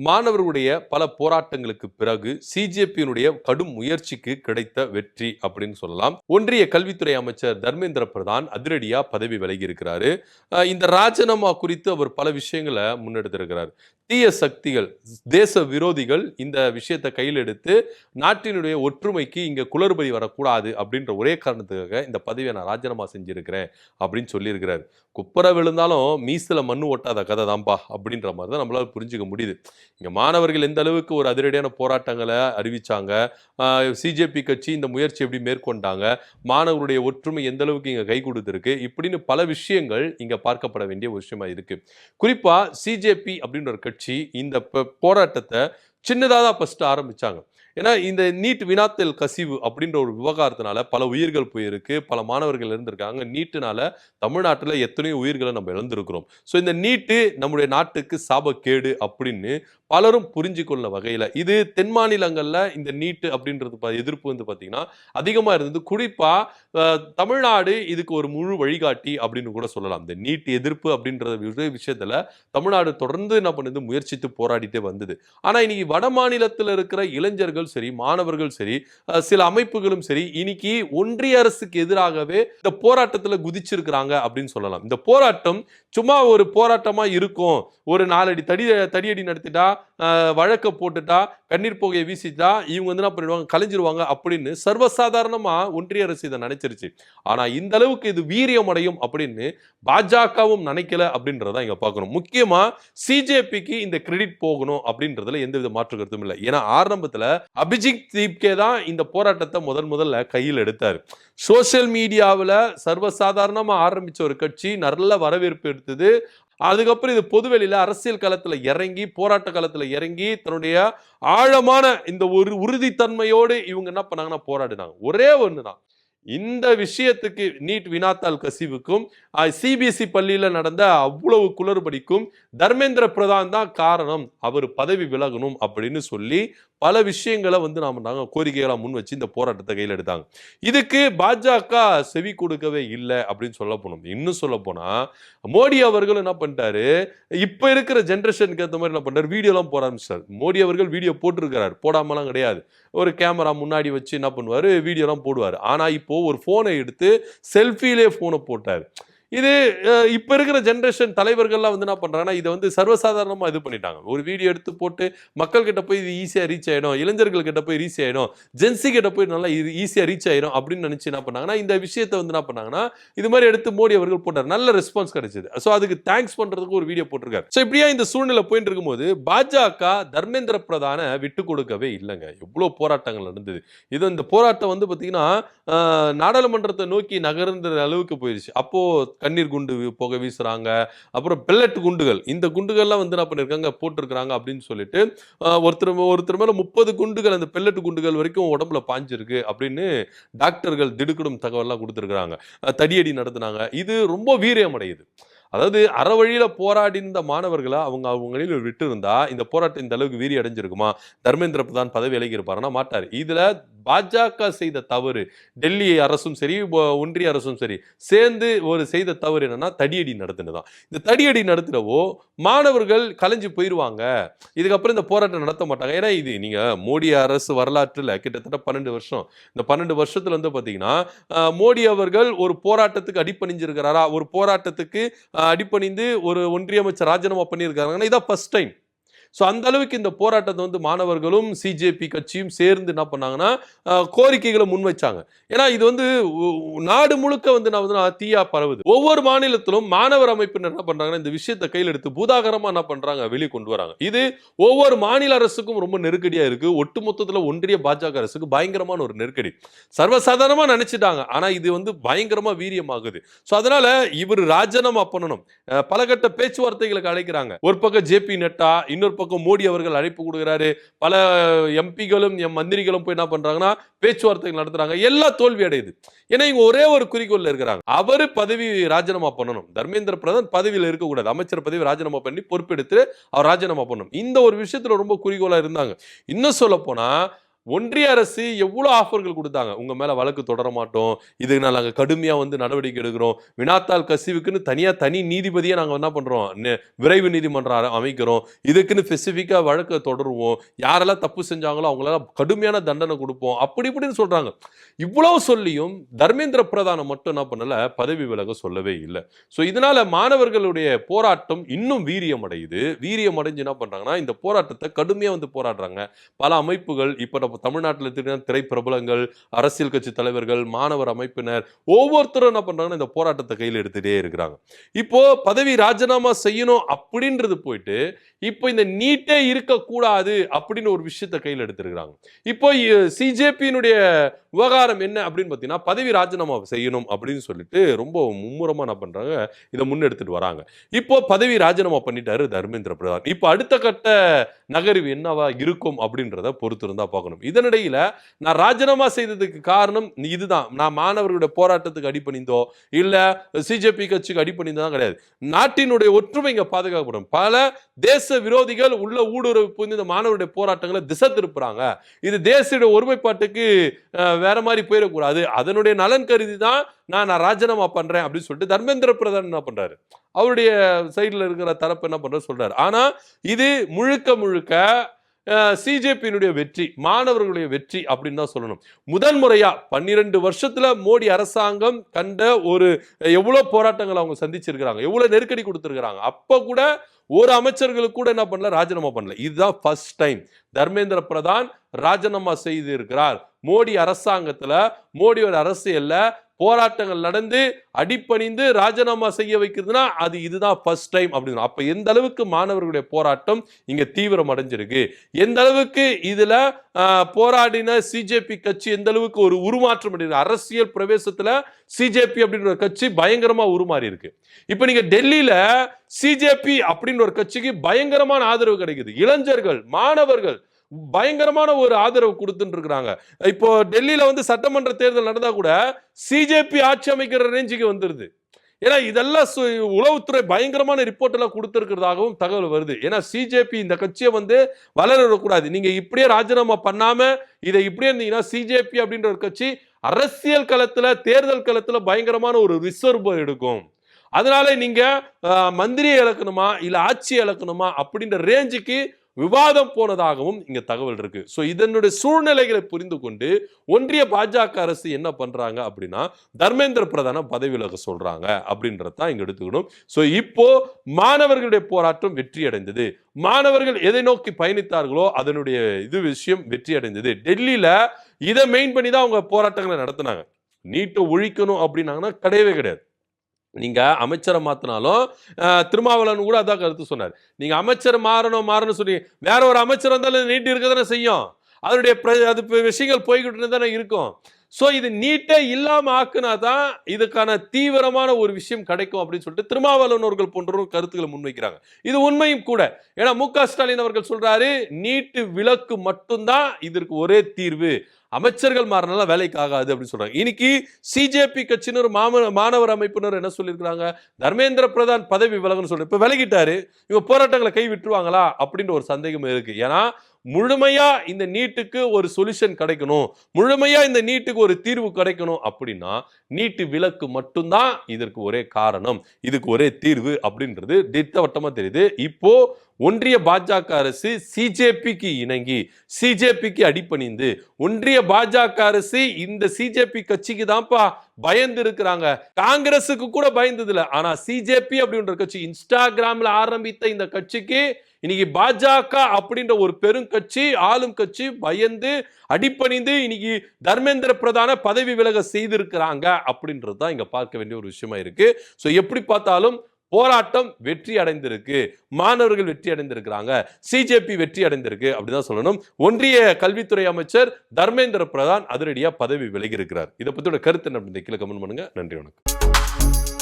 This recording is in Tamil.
மாணவர்களுடைய பல போராட்டங்களுக்கு பிறகு சிஜேபியினுடைய கடும் முயற்சிக்கு கிடைத்த வெற்றி அப்படின்னு சொல்லலாம். ஒன்றிய கல்வித்துறை அமைச்சர் தர்மேந்திர பிரதான் அதிரடியா பதவி விலகி இருக்கிறாரு. இந்த ராஜினாமா குறித்து அவர் பல விஷயங்களை முன்னெடுத்திருக்கிறார். தீய சக்திகள், தேச விரோதிகள் இந்த விஷயத்தை கையில் எடுத்து நாட்டினுடைய ஒற்றுமைக்கு இங்க குளறுபடி வரக்கூடாது அப்படின்ற ஒரே காரணத்துக்காக இந்த பதவியை நான் ராஜினாமா செஞ்சிருக்கிறேன் அப்படின்னு சொல்லியிருக்கிறார். குப்பரை விழுந்தாலும் மீசில மண்ணு ஒட்டாத கதை தான்பா அப்படின்ற மாதிரி தான் நம்மளால புரிஞ்சுக்க முடியுது. இங்க மாணவர்கள் எந்த அளவுக்கு ஒரு அதிரடியான போராட்டங்களை அறிவிச்சாங்க, சிஜேபி கட்சி இந்த முயற்சி எப்படி மேற்கொண்டாங்க, மாணவர்களுடைய ஒற்றுமை எந்த அளவுக்கு இங்க கை கொடுத்திருக்கு, இப்படின்னு பல விஷயங்கள் இங்க பார்க்கப்பட வேண்டிய ஒரு விஷயமா இருக்கு. குறிப்பா சிஜேபி அப்படின்ற ஒரு கட்சி இந்த போராட்டத்தை சின்னதாக தான் ஃபர்ஸ்ட் ஆரம்பிச்சாங்க. ஏன்னா இந்த நீட் வினாத்தல் கசிவு அப்படின்ற ஒரு விவகாரத்தினால பல உயிர்கள் போயிருக்கு, பல மாணவர்கள் இருந்திருக்காங்க. நீட்டுனால தமிழ்நாட்டில் எத்தனையோ உயிர்களை நம்ம இழந்திருக்கிறோம். ஸோ இந்த நீட்டு நம்முடைய நாட்டுக்கு சாபக்கேடு அப்படின்னு பலரும் புரிஞ்சு கொள்ள வகையில் இது தென் மாநிலங்களில் இந்த நீட்டு அப்படின்றது எதிர்ப்பு வந்து பார்த்தீங்கன்னா அதிகமாக இருந்தது. குறிப்பாக தமிழ்நாடு இதுக்கு ஒரு முழு வழிகாட்டி அப்படின்னு கூட சொல்லலாம். இந்த நீட் எதிர்ப்பு அப்படின்ற விஷயத்தில் தமிழ்நாடு தொடர்ந்து என்ன பண்ணுது, முயற்சித்து போராடிட்டே வந்தது. ஆனால் இன்னைக்கு வட மாநிலத்தில் இருக்கிற இளைஞர்கள் சரி, மாணவர்கள் சரி, சில அமைப்புகளும் சரி, இன்னைக்கு ஒன்றிய அரசுக்கு எதிராகவே இந்த போராட்டத்தில் குதிச்சிருக்கிறாங்க அப்படின்னு சொல்லலாம். இந்த போராட்டம் சும்மா ஒரு போராட்டமா இருக்கும், ஒரு 4 அடி தடியடி நடத்திட்டா, வழக்க போட்டுட்டா, கண்ணீர் புகையை வீசிட்டா இவங்க வந்து என்ன பண்ணிடுவாங்க, கலைஞ்சிருவாங்க அப்படின்னு சர்வசாதாரணமா ஒன்றிய அரசு இதை நினைச்சிருச்சு. ஆனா இந்த அளவுக்கு இது வீரியம் அடையும் அப்படின்னு பாஜகவும் நினைக்கல அப்படின்றத இங்க பார்க்கணும். முக்கியமா சிஜேபிக்கு இந்த கிரெடிட் போகணும் அப்படின்றதுல எந்தவித மாற்று கருத்தும் இல்லை. ஏன்னா ஆரம்பத்துல அபிஜித் தீப்கே தான் இந்த போராட்டத்தை முதல்ல கையில் எடுத்தார். சோசியல் மீடியாவில் சர்வசாதாரணமா ஆரம்பிச்ச ஒரு கட்சி நல்ல வரவேற்பு எடுத்தது. அதுக்கப்புறம் இது பொதுவெளியில அரசியல் களத்துல இறங்கி, போராட்ட களத்துல இறங்கி, தன்னுடைய ஆழமான இந்த ஒரு உறுதித்தன்மையோடு இவங்க என்ன பண்ணாங்கன்னா போராடினாங்க. ஒரே ஒண்ணுதான், இந்த விஷயத்துக்கு நீட் வினாத்தாள் கசிவுக்கும் சிபிஎஸ்இ பள்ளியில நடந்த அவ்வளவு குளறுபடிக்கும் தர்மேந்திர பிரதான் தான் காரணம், அவர் பதவி விலகணும் அப்படின்னு சொல்லி பல விஷயங்களை வந்து நாம கோரிக்கைகளை முன் வச்சு இந்த போராட்டத்தை கையில் எடுத்தாங்க. இதுக்கு பாஜக செவி கொடுக்கவே இல்லை அப்படின்னு சொல்ல போனோம். இன்னும் சொல்ல போனா மோடி அவர்கள் என்ன பண்ணிட்டாரு, இப்ப இருக்கிற ஜெனரேஷனுக்கு ஏற்ற மாதிரி என்ன பண்ணாரு, வீடியோலாம் போட ஆரம்பிச்சார். மோடி அவர்கள் வீடியோ போட்டிருக்கிறார், போடாமலாம் கிடையாது. ஒரு கேமரா முன்னாடி வச்சு என்ன பண்ணுவாரு, வீடியோலாம் போடுவார். ஆனா இப்போ ஒரு போனை எடுத்து செல்ஃபிலே போனை போட்டார். இது இப்ப இருக்கிற ஜெனரேஷன் தலைவர்கள்லாம் வந்து என்ன பண்றாங்கன்னா, இதை வந்து சர்வசாதாரணமா இது பண்ணிட்டாங்க. ஒரு வீடியோ எடுத்து போட்டு மக்கள் கிட்ட போய் இது ஈஸியா ரீச் ஆயிடும், இளைஞர்கள் கிட்ட போய் ரீச் ஆயிடும், ஜென்சி கிட்ட போய் நல்லா ஈஸியா ரீச் ஆயிடும் அப்படின்னு நினைச்சு என்ன பண்ணாங்கன்னா, இந்த விஷயத்தை வந்து என்ன பண்ணாங்கன்னா இது மாதிரி எடுத்து மோடி அவர்கள் போட்டார். நல்ல ரெஸ்பான்ஸ் கிடைச்சது. ஸோ அதுக்கு தேங்க்ஸ் பண்றதுக்கு ஒரு வீடியோ போட்டிருக்காரு. ஸோ இப்படியா இந்த சூழ்நிலை போயிட்டு இருக்கும்போது பாஜக தர்மேந்திர பிரதான விட்டு கொடுக்கவே இல்லைங்க. எவ்வளவு போராட்டங்கள் நடந்தது. இது இந்த போராட்டம் வந்து பாத்தீங்கன்னா நாடாளுமன்றத்தை நோக்கி நகர்ந்த அளவுக்கு போயிருச்சு. அப்போ கண்ணீர் குண்டு புகை வீசுறாங்க, அப்புறம் பெல்லட் குண்டுகள், இந்த குண்டுகள்லாம் வந்து என்ன பண்ணிருக்காங்க, போட்டிருக்காங்க அப்படின்னு சொல்லிட்டு ஒருத்தர் மேல 30 குண்டுகள், அந்த பெல்லட் குண்டுகள் வரைக்கும் உடம்புல பாஞ்சிருக்கு அப்படின்னு டாக்டர்கள் திடுக்கிடும் தகவல்லாம் கொடுத்திருக்காங்க. தடியடி நடத்தினாங்க. இது ரொம்ப வீரியம் அடையுது. அதாவது அறவழியில போராடி இருந்த மாணவர்களை அவங்களில் விட்டு இருந்தா இந்த போராட்டம் இந்த அளவுக்கு வீரி அடைஞ்சிருக்குமா? தர்மேந்திர பிரதான் பதவி விலகி இருப்பாருன்னா மாட்டாரு. இதுல பாஜக செய்த தவறு, டெல்லி அரசும் சரி, ஒன்றிய அரசும் சரி சேர்ந்து ஒரு செய்த தவறு என்னன்னா தடியடி நடத்தினதான். இந்த தடியடி நடத்தினவோ மாணவர்கள் கலைஞ்சு போயிருவாங்க, இதுக்கப்புறம் இந்த போராட்டம் நடத்த மாட்டாங்க. ஏன்னா இது நீங்க மோடி அரசு வரலாற்றுல கிட்டத்தட்ட 12 வருஷம், இந்த 12 வருஷத்துல வந்து பாத்தீங்கன்னா மோடி அவர்கள் ஒரு போராட்டத்துக்கு அடிப்பணிஞ்சிருக்கிறாரா, ஒரு போராட்டத்துக்கு அடிப்பணிந்து ஒரு ஒன்றிய அமைச்சர் ராஜினாமா பண்ணியிருக்காங்கன்னா இதான் ஃபர்ஸ்ட் டைம். ஸோ அந்த அளவுக்கு இந்த போராட்டத்தை வந்து மாணவர்களும் சிஜேபி கட்சியும் சேர்ந்து என்ன பண்ணாங்கன்னா கோரிக்கைகளை முன் வச்சாங்க. ஏன்னா இது வந்து நாடு முழுக்க வந்து தீயா பரவுது. ஒவ்வொரு மாநிலத்திலும் மாணவர் அமைப்பினர் என்ன பண்றாங்கன்னா இந்த விஷயத்தை கையில் எடுத்து பூதாகரமா என்ன பண்றாங்க, வெளியே கொண்டு வராங்க. இது ஒவ்வொரு மாநில அரசுக்கும் ரொம்ப நெருக்கடியா இருக்கு. ஒட்டுமொத்தத்தில் ஒன்றிய பாஜக அரசுக்கு பயங்கரமான ஒரு நெருக்கடி. சர்வசாதாரணமா நினைச்சிட்டாங்க, ஆனா இது வந்து பயங்கரமா வீரியமாகுது. ஸோ அதனால இவர் ராஜினாமா பண்ணணும், பலகட்ட பேச்சுவார்த்தைகளுக்கு அழைக்கிறாங்க. ஒரு பக்கம் ஜேபி நட்டா, இன்னொரு பக்கம் மோடி அவர்கள் அழைப்பு கொடுக்கிறாரு. பல எம்பிகளும் மந்திரிகளும் போய் என்ன பண்றாங்கன்னா பேச்சுவார்த்தைகள் நடத்துறாங்க. எல்லாம் தோல்வி அடையுது. ஏன்னா இவங்க ஒரே ஒரு குறிக்கோள்ல இருக்கிறாங்க, அவரு பதவி ராஜினாமா பண்ணணும். தர்மேந்திர பிரதான் பதவியில் இருக்கக்கூடாது, அமைச்சர் பதவி ராஜினாமா பண்ணி பொறுப்பெடுத்து அவர் ராஜினாமா பண்ணணும். இந்த ஒரு விஷயத்துல ரொம்ப குறிக்கோளா இருந்தாங்க. இன்னும் சொல்ல போனா ஒன்றிய அரசு எவ்வளவு ஆஃபர்கள் கொடுத்தாங்க. உங்க மேல வழக்கு தொடர மாட்டோம், இதுக்கு நாங்க கடுமையா நடவடிக்கை எடுக்கிறோம், வினாத்தாள் கசிவுக்குன்னு தனி நீதிபதியை நாங்க என்ன பண்றோம், விரைவு நீதிமன்றம் அமைக்கிறோம், இதுக்குன்னு ஸ்பெசிபிக்கா வழக்கை தொடருவோம், யாரெல்லாம் தப்பு செஞ்சாங்களோ அவங்களெல்லாம் கடுமையான தண்டனை கொடுப்போம், அப்படி இப்படின்னு சொல்றாங்க. இவ்வளவு சொல்லியும் தர்மேந்திர பிரதானை மட்டும் என்ன பண்ணல, பதவி விலக சொல்லவே இல்லை. ஸோ இதனால மாணவர்களுடைய போராட்டம் இன்னும் வீரியம் அடையுது. வீரியம் அடைஞ்சு என்ன பண்றாங்கன்னா, இந்த போராட்டத்தை கடுமையா போராடுறாங்க. பல அமைப்புகள், இப்ப நம்ம தமிழ்நாட்டில் இருக்கிற திரைப்பிரபலங்கள், அரசியல் கட்சி தலைவர்கள், மாணவர் அமைப்பினர் ஒவ்வொருத்தரும் என்ன பண்றாங்கன்னா இந்த போராட்டத்தை கையில் எடுத்துட்டே இருக்கிறாங்க. இப்போ பதவி ராஜினாமா செய்யணும் அப்படின்றது போயிட்டு இப்போ இந்த நீட்டே இருக்கக்கூடாது அப்படின்னு ஒரு விஷயத்தை கையில் எடுத்திருக்கிறாங்க. இப்போ சிஜேபியினுடைய விவகாரம் என்ன அப்படின்னு பார்த்தீங்கன்னா, பதவி ராஜினாமா செய்யணும் அப்படின்னு சொல்லிட்டு ரொம்ப மும்முரமா என்ன பண்றாங்க, இதை முன்னெடுத்துட்டு வராங்க. இப்போ பதவி ராஜினாமா பண்ணிட்டாரு தர்மேந்திர பிரதான். இப்போ அடுத்த கட்ட நகர்வு என்னவா இருக்கும் அப்படின்றத பொறுத்து இருந்தா பார்க்கணும். இதனிடையில நான் ராஜினாமா செய்ததுக்கு காரணம் இதுதான், நான் மாணவர்களுடைய போராட்டத்துக்கு அடிபணிந்தோ இல்ல சிஜேபி கட்சிக்கு அடிபணிந்தோ கிடையாது. நாட்டினுடைய ஒற்றுமை இங்க பாதுகாக்கப்படும். பல தேச விரோதிகள் உள்ள ஊடுருவி புரிந்து இந்த மாணவருடைய போராட்டங்களை திசை திருப்புறாங்க. இது தேசிய ஒருமைப்பாட்டுக்கு வேற மாதிரி போயிடக்கூடாது, அதனுடைய நலன் கருதி தான் நான் ராஜினாமா பண்றேன் அப்படின்னு சொல்லிட்டு தர்மேந்திர பிரதான் என்ன பண்றாரு, அவருடைய சைடுல இருக்கிற தரப்பு என்ன பண்ற சொல்றாரு. ஆனா இது முழுக்க முழுக்க சிஜேபியினுடைய வெற்றி, மாணவர்களுடைய வெற்றி அப்படின்னு தான் சொல்லணும். முதன்முறையா 12 வருஷத்துல மோடி அரசாங்கம் கண்ட ஒரு எவ்வளவு போராட்டங்கள் அவங்க சந்திச்சிருக்கிறாங்க, எவ்வளவு நெருக்கடி கொடுத்திருக்கிறாங்க. அப்ப கூட ஒரு அமைச்சர்களுக்கு கூட என்ன பண்ணல, ராஜினாமா பண்ணல. இதுதான் ஃபர்ஸ்ட் டைம் தர்மேந்திர பிரதான் ராஜினாமா செய்து இருக்கிறார். மோடி அரசாங்கத்துல, மோடியோட அரசியல்ல போராட்டங்கள் நடந்து அடிப்பணிந்து ராஜினாமா செய்ய வைக்கிறதுனா அது இதுதான் ஃபர்ஸ்ட் டைம் அப்படின்னு. அப்ப எந்த அளவுக்கு மாணவர்களுடைய போராட்டம் இங்க தீவிரம் அடைஞ்சிருக்கு, எந்த அளவுக்கு இதுல போராடின சிஜேபி கட்சி எந்த அளவுக்கு ஒரு உருமாற்றம் அடைந்து, அரசியல் பிரவேசத்துல சிஜேபி அப்படின்ற ஒரு கட்சி பயங்கரமா உருமாறி இருக்கு. இப்ப நீங்க டெல்லியில சிஜேபி அப்படின்னு ஒரு கட்சிக்கு பயங்கரமான ஆதரவு கிடைக்குது. இளைஞர்கள், மாணவர்கள் பயங்கரமான ஒரு ஆதரவு கொடுத்துட்டு இருக்காங்க. இப்போ டெல்லியில சட்டமன்ற தேர்தல் நடந்தா கூட சிஜேபி ஆட்சி அமைக்கிற ரேஞ்சுக்கு வந்துருது. ஏன்னா இதெல்லாம் உளவுத்துறை பயங்கரமான ரிப்போர்ட் எல்லாம் கொடுத்திருக்கிறதாகவும் தகவல் வருது. ஏன்னா சிஜேபி இந்த கட்சியை வளரக்கூடாது, நீங்க இப்படியே ராஜினாமா பண்ணாம இதை இப்படியே இருந்தீங்கன்னா சிஜேபி அப்படின்ற ஒரு கட்சி அரசியல் களத்துல, தேர்தல் களத்துல பயங்கரமான ஒரு ரிசர்வ் எடுக்கும். அதனால நீங்க மந்திரியை இழக்கணுமா இல்ல ஆட்சியை இழக்கணுமா அப்படின்ற ரேஞ்சுக்கு விவாதம் போனதாகவும் இங்க தகவல் இருக்கு. சோ இதனுடைய சூழ்நிலைகளை புரிந்து கொண்டு ஒன்றிய பாஜக அரசு என்ன பண்றாங்க அப்படின்னா, தர்மேந்திர பிரதான பதவி விலக சொல்றாங்க அப்படின்றதான் இங்க எடுத்துக்கணும். சோ இப்போ மாணவர்களுடைய போராட்டம் வெற்றி அடைந்தது. மாணவர்கள் எதை நோக்கி பயணித்தார்களோ அதனுடைய விஷயம் வெற்றி அடைந்தது. டெல்லியில இதை மெயின் பண்ணி தான் அவங்க போராட்டங்களை நடத்தினாங்க. நீட்டை ஒழிக்கணும் அப்படின்னாங்கன்னா கிடையவே கிடையாது. நீங்க அமைச்சரை மாத்தினாலும் திருமாவளவன் கூட அதான் கருத்து சொன்னார். நீங்க அமைச்சர் மாறணும் சொல்லி வேற ஒரு அமைச்சர் வந்தாலும் நீட் இருக்கதானே செய்யும், அதனுடைய விஷயங்கள் போய்கிட்டு தானே இருக்கும். சோ இது நீட்டே இல்லாம ஆக்குனாதான் இதுக்கான தீவிரமான ஒரு விஷயம் கிடைக்கும் அப்படின்னு சொல்லிட்டு திருமாவளவன் அவர்கள் போன்ற கருத்துக்களை முன்வைக்கிறாங்க. இது உண்மையும் கூட. ஏன்னா மு.க. ஸ்டாலின் அவர்கள் சொல்றாரு, நீட்டு விலக்கு மட்டும்தான் இதற்கு ஒரே தீர்வு, அமைச்சர்கள் மாறினால வேலைக்கு ஆகாது அப்படின்னு சொல்றாங்க. இன்னைக்கு சிஜேபி கட்சியினர், மாணவர் அமைப்பினர் என்ன சொல்லியிருக்காங்க, தர்மேந்திர பிரதான் பதவி விலகுன்னு சொல்லி இப்ப விலகிட்டாரு, இவங்க போராட்டங்களை கை விட்டுருவாங்களா அப்படின்ற ஒரு சந்தேகம் இருக்கு. ஏன்னா முழுமையா இந்த நீட்டுக்கு ஒரு சொல்யூஷன் கிடைக்கணும், முழுமையா இந்த நீட்டுக்கு ஒரு தீர்வு கிடைக்கணும் அப்படின்னா நீட்டு விலக்கு மட்டும்தான் இதற்கு ஒரே காரணம், இதுக்கு ஒரே தீர்வு அப்படின்றது திட்டவட்டமா தெரியுது. இப்போ ஒன்றிய பாஜக அரசு சிஜேபிக்கு இணங்கி, சிஜேபிக்கு அடிபணிந்து, ஒன்றிய பாஜக அரசு இந்த சிஜேபி கட்சிக்கு தான்ப்பா பயந்து இருக்கிறாங்க, காங்கிரசுக்கு கூட பயந்தது இல்ல. ஆனா சிஜேபி அப்படின்ற கட்சி, இன்ஸ்டாகிராம்ல ஆரம்பித்த இந்த கட்சிக்கு இன்னைக்கு பாஜக அப்படின்ற ஒரு பெரும் கட்சி, ஆளும் கட்சி பயந்து அடிபணிந்து இன்னைக்கு தர்மேந்திர பிரதான பதவி விலக செய்திருக்கிறாங்க அப்படின்றது தான் இங்க பார்க்க வேண்டிய ஒரு விஷயமா இருக்கு. சோ எப்படி பார்த்தாலும் போராட்டம் வெற்றி அடைந்திருக்கு, மாணவர்கள் வெற்றி அடைந்திருக்கிறாங்க, சிஜேபி வெற்றி அடைந்திருக்கு அப்படிதான் சொல்லணும். ஒன்றிய கல்வித்துறை அமைச்சர் தர்மேந்திர பிரதான் அதிரடியா பதவி விலகி இருக்கிறார். இதை பத்தியோட கருத்து என்ன, கீழே கமெண்ட் பண்ணுங்க. நன்றி, வணக்கம்.